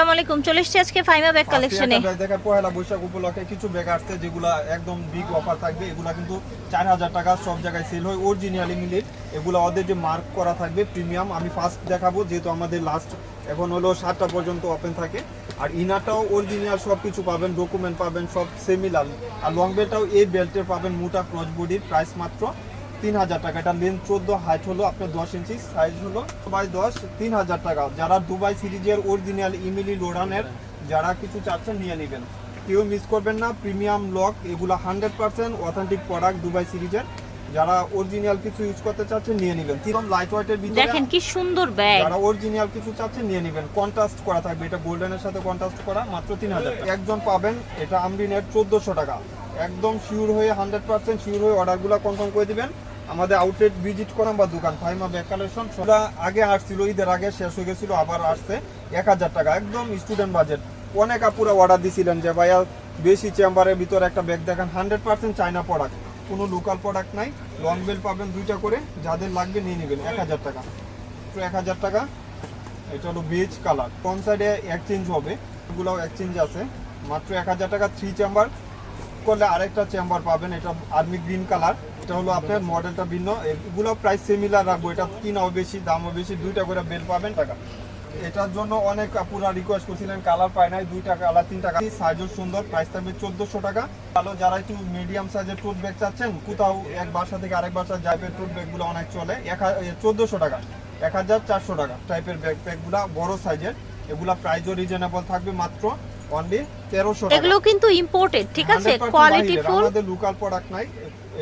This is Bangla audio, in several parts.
আসসালামু আলাইকুম, চলে এসেছি আজকে ফাইমা ব্যাগ কালেকশনে। দেখেন পয়লা বৈশাখ উপলক্ষে কিছু ব্যাগ আসছে যেগুলা একদম বিগ অফার থাকবে। এগুলা কিন্তু 4000 টাকা সব জায়গায় সেল হয়, অরিজিনালি মিলির। এগুলা ওদের যে মার্ক করা থাকবে প্রিমিয়াম। আমি ফার্স্ট দেখাবো যেহেতু আমাদের লাস্ট এখন হলো 7টা পর্যন্ত ওপেন থাকে। আর ইনারটাও অরিজিনাল, সব কিছু পাবেন, ডকুমেন্ট পাবেন, সব সিমিলার। আর লং বেল্টটাও এই বেল্টের পাবেন, মোটা ক্রস বডির, প্রাইস মাত্র 3000 টাকা। এটা লেন্থ 14, হাইট হলো আপনার 10 ইঞ্চি, সাইজ হলো 10 3000 টাকা। যারা দুবাই সিরিজের অরিজিনাল ইমিলি লোডানের যারা কিছু চাচ্ছেন নিয়ে নেবেন, কেউ মিস করবেন না। প্রিমিয়াম লক, এগুলো 100% অথেন্টিক প্রোডাক্ট দুবাই সিরিজের। যারা অরিজিনাল কিছু ইউজ করতে চাচ্ছেন নিয়ে নেবেন। তিরম লাইট ওয়েটের ভিতরে দেখেন কি সুন্দর ব্যাগ। যারা অরিজিনাল কিছু চাচ্ছেন নিয়ে নেবেন। কন্ট্রাস্ট করা থাকবে, এটা গোল্ডেনের সাথে কন্ট্রাস্ট করা, মাত্র 3000 টাকা। একজন পাবেন এটা আমরিনের 1400 টাকা। একদম শিওর হয়ে 100% শিওর হয়ে অর্ডারগুলো কনফার্ম করে দিবেন। আমাদের আউটলেট ভিজিট করাম বা দোকান ফাইমা ব্যাগ কালেকশন। সেটা আগে আসছিল, ঈদের আগে শেষ হয়ে গেছিল, আবার আসছে 1000 টাকা, একদম স্টুডেন্ট বাজেট। অনেক আপুরা অর্ডার দিছিলেন যে ভাইয়া বেশি চেম্বারের ভিতরে একটা ব্যাগ দেখান। 100% চায়না প্রোডাক্ট, কোনো লোকাল প্রোডাক্ট নাই। লং বেল পাবেন 2টা করে, যাদের লাগবে নিয়ে নেবেন। 1000 টাকা, তো 1000 টাকা। এটা হলো বেজ কালার, কোন সাইডে এক্সচেঞ্জ হবে, এগুলোও এক্সচেঞ্জ আছে। মাত্র 1000 টাকা। 3 চেম্বার করলে আরেকটা চেম্বার পাবেন। এটা আর্মি গ্রিন কালার, এটা হলো আপনার মডেলটা ভিন্ন। এগুলো প্রাইস সিমিলার রাখবো, এটা কিনাও বেশি দামও বেশি। 2টা করে বেল পাবেন টাকা। এটার জন্য অনেক আপুরা রিকোয়েস্ট করছিলেন, কালার পায় নাই, 2টা কালার 3 টাকা। সাইজও সুন্দর, প্রাইস থাকবে 1400 টাকা। ভালো যারা একটু মিডিয়াম সাইজের টোট ব্যাগ চাচ্ছেন, কোথাও এক বাসা থেকে আরেক বাসা যাবে, টোট ব্যাগগুলো অনেক চলে, 1400 টাকা। 1400 টাকা টাইপের ব্যাগগুলো বড় সাইজের। এগুলা প্রাইসও রিজনেবল থাকবে, মাত্র অনলি 1300 টাকা। এগুলো কিন্তু ইম্পোর্টেড, ঠিক আছে, কোয়ালিটি ফুল, আমাদের লোকাল প্রোডাক্ট নাই।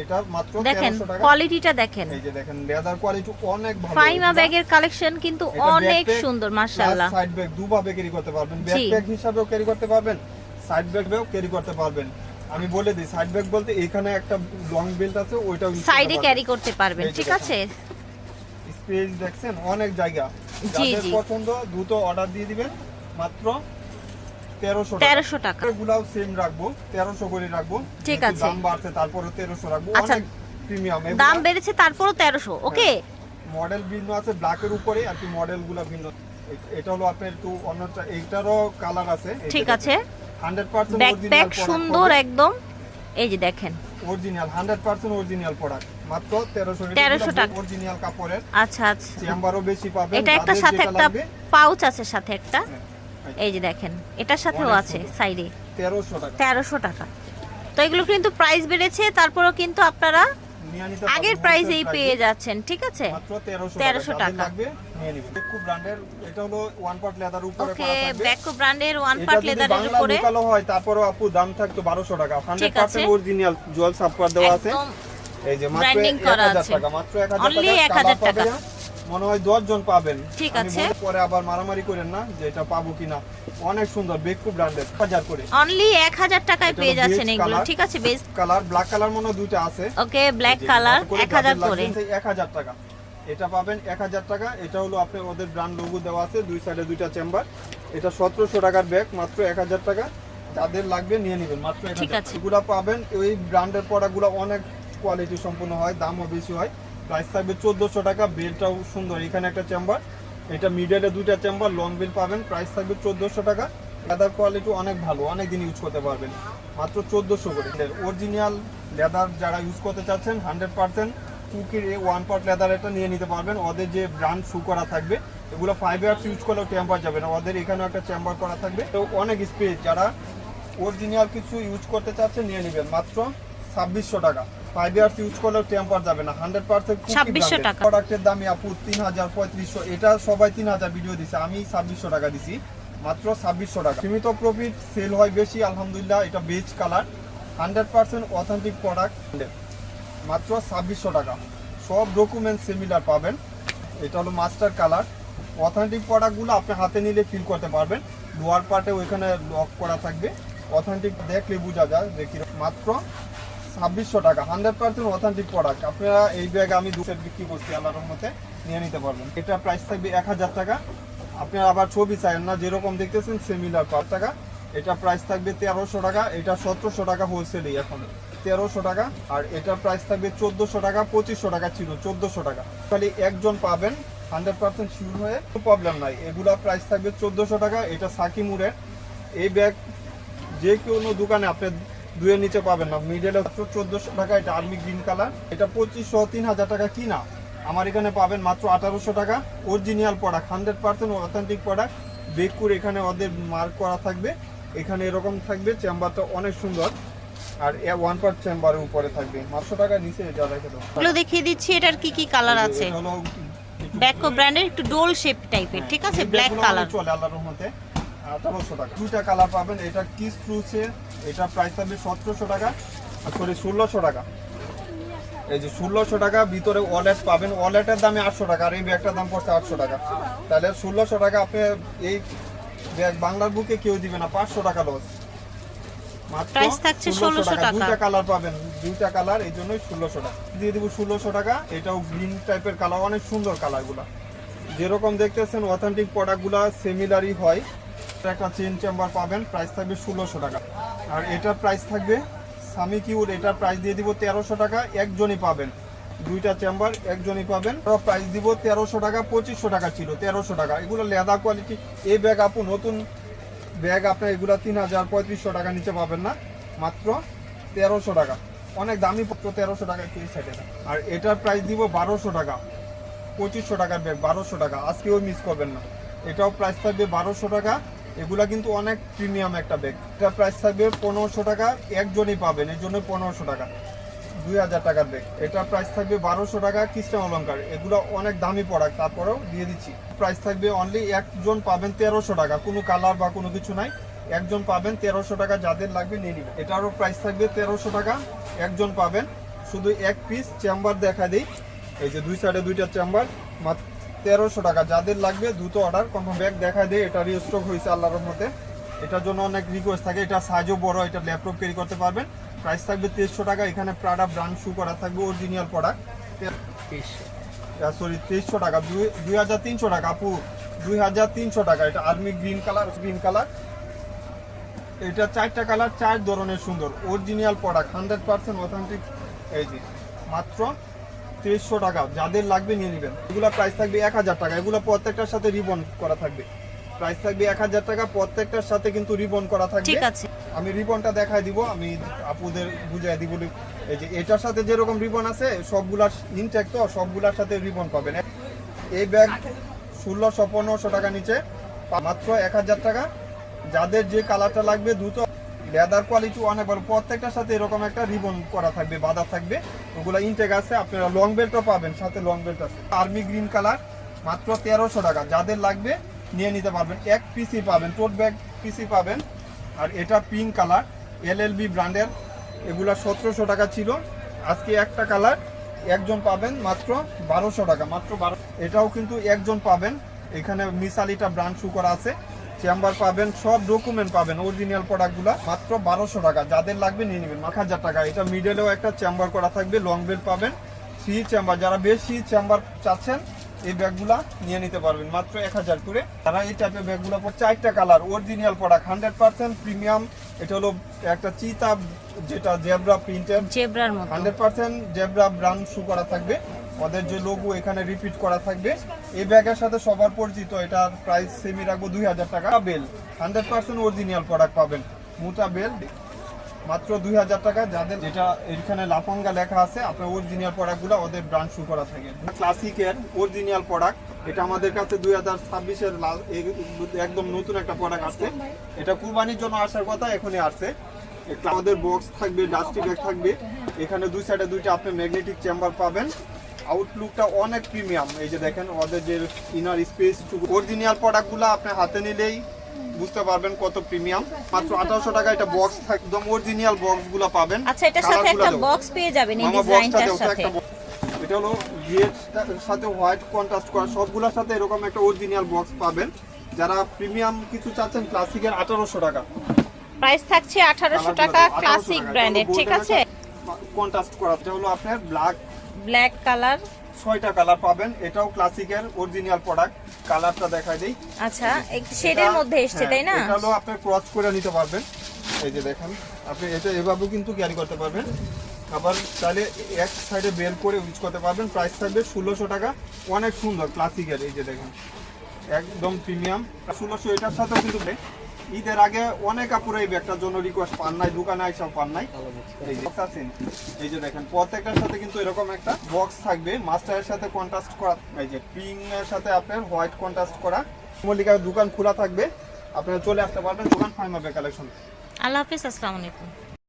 এটা মাত্র 1300 টাকা। কোয়ালিটিটা দেখেন, এই যে দেখেন লেদার কোয়ালিটি অনেক ভালো। ফাইমা ব্যাগের কালেকশন কিন্তু অনেক সুন্দর, মাশাআল্লাহ। সাইড ব্যাগ দুভাবে ক্যারি করতে পারবেন, ব্যাকপ্যাক হিসাবেও ক্যারি করতে পারবেন, সাইড ব্যাগেও ক্যারি করতে পারবেন। আমি বলে দিই, সাইড ব্যাগ বলতে এখানে একটা লং বেল্ট আছে, ওইটাও সাইডে ক্যারি করতে পারবেন, ঠিক আছে। স্পেস দেখছেন, অনেক জায়গা। যাদের পছন্দ দ্রুত অর্ডার দিয়ে দিবেন। মাত্র 1300 টাকা। এগুলাও সেম রাখবো, 1300 করে রাখবো, ঠিক আছে। দাম বাড়ছে তারপরে 1300 রাখবো। অনেক প্রিমিয়াম, দাম বেড়েছে তারপরও 1300, ওকে। মডেল ভিন্ন আছে, ব্ল্যাকের উপরে আর কি মডেলগুলো ভিন্ন। এটা হলো আপনার একটু অন্যটা, এইটারও কালার আছে, ঠিক আছে। 100% ব্যাকপ্যাক সুন্দর একদম। এই যে দেখেন, অরিজিনাল 100% অরিজিনাল প্রোডাক্ট, মাত্র 1300 টাকা। অরিজিনাল কাপড়ের। আচ্ছা আচ্ছা, চেম্বারও বেশি পাবেন। এটা একটা সাথে একটা পাউচ আছে, সাথে একটা, এই যে দেখেন, এটার সাথেও আছে সাইডে। 1300 টাকা। 1300 টাকা। তো এগুলো কিন্তু প্রাইস বেড়েছে, তারপরও কিন্তু আপনারা আগের প্রাইসেই পেয়ে যাচ্ছেন, ঠিক আছে। মাত্র 1300 টাকা লাগবে, নিয়ে নিবেন। বেকু ব্র্যান্ডের, এটা হলো ওয়ান পার্ট লেদার উপরে করা থাকবে। ওকে, বেকু ব্র্যান্ডের ওয়ান পার্ট লেদারের উপরে। এটা যদি হয় তারপরও আপু দাম থাকতো 1200 টাকা। 100% অরিজিনাল জুয়েল সাপকার দেওয়া আছে। এই যে মাত্র 1000 টাকা, মাত্র 1000 টাকা। অনলি 1000 টাকা। মনে হয় 10 জন পাবেন, ঠিক আছে। পরে আবার মারামারি করেন না যে এটা পাবো কিনা। অনেক সুন্দর বেকু ব্র্যান্ডের, 1000 করে। অনলি 1000 টাকায় পেয়ে যাচ্ছেন এগুলো, ঠিক আছে। বেস্ট কালার, ব্ল্যাক কালার মনে হয় 2টা আছে। ওকে, ব্ল্যাক কালার 1000 করে। 1000 টাকা এটা পাবেন, 1000 টাকা। এটা হলো আপনার ওদের ব্র্যান্ড লোগো দেওয়া আছে, দুই সাইডে 2টা চেম্বার। এটা 1700 টাকার ব্যাগ, মাত্র 1000 টাকা। যাদের লাগবে নিয়ে নেবেন, মাত্র 1000 টাকা। এগুলো পাবেন, ওই ব্র্যান্ডের প্রোডাক্টগুলো অনেক কোয়ালিটি সম্পূর্ণ হয়, দামও বেশি হয়। প্রাইস থাকবে 1400 টাকা। বেলটাও সুন্দর, এখানে একটা চেম্বার, এটা মিডলে 2টা চেম্বার, লং বেল পাবেন। প্রাইস থাকবে 1400 টাকা। লেদার কোয়ালিটি অনেক ভালো, অনেক দিন ইউজ করতে পারবেন, মাত্র 1400 করে। অরিজিনাল লেদার যারা ইউজ করতে চাচ্ছেন, 100% কুকির এই ওয়ান পার্ট লেদার, এটা নিয়ে নিতে পারবেন। ওদের যে ব্র্যান্ড শু করা থাকবে, এগুলো 5 ইয়ার্স ইউজ করলেও টেম্পার যাবে না। ওদের এখানেও একটা চেম্বার করা থাকবে, তো অনেক স্পেস। যারা অরিজিনাল কিছু ইউজ করতে চাচ্ছেন নিয়ে নেবেন, মাত্র 2600 টাকা। 5 ইয়ার্স ইউজ করলেও টেম্পার যাবে না, 100% 2600 টাকা। প্রোডাক্টের দামই আপু 3000 3500। এটা সবাই 3000 ভিডিও দিছে, আমি 2600 টাকা দিছি, মাত্র 2600 টাকা। সীমিত প্রফিট, সেল হয় বেশি আলহামদুলিল্লাহ। এটা বেজ কালার, 100% অথেন্টিক প্রোডাক্ট, মাত্র 2600 টাকা। সব ডকুমেন্ট সিমিলার পাবেন। এটা হলো মাস্টার কালার। অথেন্টিক প্রোডাক্টগুলো আপনি হাতে নিলে ফিল করতে পারবেন। লোয়ার পার্টে ওইখানে লক করা থাকবে, অথেন্টিক দেখলে বোঝা যায় যে কি। মাত্র 2600 টাকা, 100% অথেন্টিক প্রোডাক্ট। আপনারা এই ব্যাগ আমি 2 বিক্রি করছি, আল্লাহর রহমতে নিয়ে নিতে পারবেন। এটা প্রাইস থাকবে 1000 টাকা। আপনারা আবার ছবি চাইেন না, যেরকম দেখতেছেন সিমিলার 5 টাকা। এটা প্রাইস থাকবে 1300 টাকা। এটা 1700 টাকা হোলসেলেই এখন, 1300 টাকা। আর এটার প্রাইস থাকবে 1400 টাকা। 2500 টাকা ছিল, 1400 টাকা। খালি একজন পাবেন 100% শিওর হয়ে, প্রবলেম নাই। এগুলা প্রাইস থাকবে 1400 টাকা। এটা সাকিমুরের এই ব্যাগ যে কোনো দোকানে আপনি 2 এর নিচে পাবেন না। মিডলে 1400 টাকা। এটা আর্মি গ্রিন কালার। এটা 2500-3000 টাকা কিনা, আমার এখানে পাবেন মাত্র 1800 টাকা। Original product, 100% authentic product. বেকুর এখানে ওদের মার্ক করা থাকবে, এখানে এরকম থাকবে। চেম্বারটা অনেক সুন্দর, আর 1 পার্ট চেম্বারের উপরে থাকবে। 500 টাকা নিচে যা রেখে দাও। এগুলো দেখিয়ে দিচ্ছি, এটার কি কি কালার আছে। এটা হলো ব্যাকো ব্র্যান্ডের একটু ডোল শেপ টাইপের, ঠিক আছে, ব্ল্যাক কালার। চলে আল্লাহর রহমতে। 1800 টাকা। দুইটা কালার পাবেন। এটা কিস ফ্রুটসের, এটা প্রাইস থাকবে 1700 টাকা, সরি 1600 টাকা। এই যে 1600 টাকা। ভিতরে ওয়ালেট পাবেন, ওয়ালেটের দামে 800 টাকা, আর এই ব্যাগটার দাম পড়ছে 800 টাকা। তাহলে 1600 টাকা আপনি এই ব্যাগ বাংলার বুকে কেউ দিবে না, 500 টাকা লস। মাত্র প্রাইস থাকছে 1600 টাকা। দুইটা কালার পাবেন, দুইটা কালার, এই জন্যই 1600 টাকা দিয়ে দিব। 1600 টাকা। এটাও গ্রিন টাইপের কালার, অনেক সুন্দর কালারগুলো। যেরকম দেখতেছেন অথেন্টিক প্রোডাক্টগুলো সিমিলারই হয়। একটা চেন চেম্বার পাবেন, প্রাইস থাকবে 1600 টাকা। আর এটার প্রাইস থাকবে সামি কিউর, এটার প্রাইস দিয়ে দিব 1300 টাকা। একজনই পাবেন, দুইটা চেম্বার একজনই পাবেন। প্রাইস দিব 1300 টাকা। 2500 টাকা ছিল, 1300 টাকা। এগুলো লেদার কোয়ালিটি। এই ব্যাগ আপু নতুন ব্যাগ, আপনার এগুলো 3000-3500 টাকা নিচে পাবেন না, মাত্র 1300 টাকা। অনেক দামি পত্র, 1300 টাকা কি সাইডে। আর এটার প্রাইস দিব 1200 টাকা। 2500 টাকার ব্যাগ, 1200 টাকা। আজকেও মিস করবেন না। এটাও প্রাইস থাকবে 1200 টাকা। এগুলা কিন্তু অনেক প্রিমিয়াম একটা ব্যাগ। এটা প্রাইস থাকবে 1500 টাকা। একজনই পাবেন, এই জন্য 1500 টাকা। 2000 টাকার ব্যাগ। এটা প্রাইস থাকবে 1200 টাকা। খ্রিস্টান অলংকার, এগুলো অনেক দামি প্রোডাক্ট, তারপরেও দিয়ে দিচ্ছি। প্রাইস থাকবে অনলি, একজন পাবেন 1300 টাকা। কোনো কালার বা কোনো কিছু নাই, একজন পাবেন 1300 টাকা। যাদের লাগবে নিয়ে নিবেন। এটারও প্রাইস থাকবে 1300 টাকা। একজন পাবেন। শুধু এক পিস চেম্বার দেখা দিই, এই যে দুই সাইডে দুইটা চেম্বার, মাত্র 1300 টাকা। যাদের লাগবে দ্রুত অর্ডার কনফার্ম। ব্যাগ দেখা দেয়, এটা রিস্টক হয়েছে আল্লাহর রহমতে। এটার জন্য অনেক রিকোয়েস্ট থাকে। এটা সাইজও বড়, এটা ল্যাপটপ ক্যারি করতে পারবেন। প্রাইস থাকবে 2300 টাকা। এখানে প্রাডা ব্র্যান্ড শু করা থাকবে, অরিজিনাল প্রোডাক্ট। সরি 2300 টাকা। 2300 টাকা আপু, 2300 টাকা। এটা army green colour, green colour. এটা 4টা কালার, 4 ধরনের সুন্দর অরিজিনাল প্রোডাক্ট, 100% অথেন্টিক। এই যে মাত্র 2300 টাকা। যাদের লাগবে নিয়ে নেবেন। এগুলো প্রাইস থাকবে 1000 টাকা। এগুলো প্রত্যেকটার সাথে রিবন করা থাকবে। প্রাইস থাকবে 1000 টাকা। প্রত্যেকটার সাথে কিন্তু রিবন করা থাকবে। ঠিক আছে, আমি রিবনটা দেখাই দিব, আমি আপুদের বুঝাই দিব। এই যে এটার সাথে যেরকম রিবন আছে, সবগুলার ইনটেক, তো সবগুলার সাথে রিবন পাবেন। এই ব্যাগ 1600-1500 টাকা নিচে, মাত্র 1000 টাকা। যাদের যে কালারটা লাগবে দ্রুত। লেদার কোয়ালিটি অনেক ভালো। প্রত্যেকটার সাথে এরকম একটা রিবন করা থাকবে, বাঁধা থাকবে। ওগুলো ইনটেক আছে। আপনারা লং বেল্টও পাবেন, সাথে লং বেল্ট আছে। আর্মি গ্রিন কালার, মাত্র 1300 টাকা। যাদের লাগবে নিয়ে নিতে পারবেন। এক পিসি পাবেন, টোট ব্যাগ পিসি পাবেন। আর এটা পিঙ্ক কালার, LLB ব্র্যান্ডের। এগুলা 1700 টাকা ছিল, আজকে একটা কালার একজন পাবেন মাত্র 1200 টাকা। মাত্র 12। এটাও কিন্তু একজন পাবেন। এখানে মিসালিটা ব্র্যান্ড শু করা আছে। চেম্বার পাবেন, সব ডকুমেন্ট পাবেন, অরিজিনাল প্রোডাক্টগুলো। মাত্র 1200 টাকা। যাদের লাগবে নিয়ে নেবেন। 1000 টাকা। এটা মিডলেও একটা চেম্বার করা থাকবে, লং বেল্ট পাবেন, 3 চেম্বার। যারা বেশি চেম্বার চাচ্ছেন এই ব্যাগগুলা নিয়ে নিতে পারবেন, মাত্র 1000 করে। তারা এই টাইপের ব্যাগগুলো 4টা কালার, অরিজিনাল প্রোডাক্ট, 100% প্রিমিয়াম। এটা হলো একটা চিতা, যেটা জেব্রা প্রিন্টের, জেব্রার মতো 100% জেব্রা ব্র্যান্ড শু করা থাকবে। ওদের যে লোগো এখানে রিপিট করা থাকবে। এই ব্যাগের সাথে সবার পরিচিত। এটার প্রাইস সেমি রাখবো 2000 টাকা। বেল 100% অরিজিনাল প্রোডাক্ট পাবেন, মোটা বেল, মাত্র 2000 টাকা। যাদের যেটা এখানে লাফাঙ্গা লেখা আছে, আপনার অরিজিনাল প্রোডাক্টগুলো ওদের ব্র্যান্ড শু করা থাকে। ক্লাসিকের অরিজিনাল প্রোডাক্ট, এটা আমাদের কাছে 2026-এর একদম নতুন একটা প্রোডাক্ট আছে। এটা কুরবানির জন্য আসার কথা, এখনই আসছে। আমাদের বক্স থাকবে, ডাস্টি ব্যাগ থাকবে। এখানে দুই সাইডে দুইটা আপনি ম্যাগনেটিক চেম্বার পাবেন। আউটলুকটা অনেক প্রিমিয়াম। এই যে দেখেন ওদের যে ইনার স্পেস, অরিজিনাল প্রোডাক্টগুলো আপনি হাতে নিলেই বুঝতে পারবেন কত প্রিমিয়াম। মাত্র 1800 টাকা। এটা বক্স একদম অরিজিনাল বক্সগুলো পাবেন। আচ্ছা, এটার সাথে একটা বক্স পেয়ে যাবেন এই ডিজাইনটার সাথে। এটা হলো রেড সাথে হোয়াইট কন্ট্রাস্ট করা, সবগুলোর সাথে এরকম একটা অরিজিনাল বক্স পাবেন। যারা প্রিমিয়াম কিছু চাচ্ছেন, ক্লাসিকের 1800 টাকা। প্রাইস থাকছে 1800 টাকা, ক্লাসিক ব্র্যান্ডের, ঠিক আছে। কন্ট্রাস্ট করা, এটা হলো আপনার ব্ল্যাক কালার, 6টা কালার পাবেন। এটাও ক্লাসিকের অরিজিনাল প্রোডাক্ট। কালারটা দেখাই দেই। আচ্ছা, শেডের মধ্যে এসেছে, তাই না? এটা হলো আপনি ক্রস করে নিতে পারবেন। এই যে দেখেন, আপনি এটা এভাবেও কিন্তু ক্যারি করতে পারবেন। আবার চাইলে এক সাইডে বেল করে ইউজ করতে পারবেন। প্রাইস থাকবে 1600 টাকা। অনেক সুন্দর ক্লাসিকের, এই যে দেখেন একদম প্রিমিয়াম 1600। এটার সাথেও কিন্তু ঈদের আগে অনেক আপুরা এই ব্যাগটার জন্য রিকোয়েস্ট পান নাই, দোকানে আইসা পান নাই। এই যে আছেন, এই যে দেখেন প্রত্যেকটার সাথে কিন্তু এরকম একটা বক্স থাকবে, মাস্টারের সাথে কন্ট্রাস্ট করা, এই যে পিঙ্ক এর সাথে আপনার হোয়াইট কন্ট্রাস্ট করা। মল্লিকার দোকান খোলা থাকবে, আপনারা চলে আসতে পারবেন দোকান ফাইমাবে কালেকশন। আল্লাহ হাফিজ, আসসালামু আলাইকুম।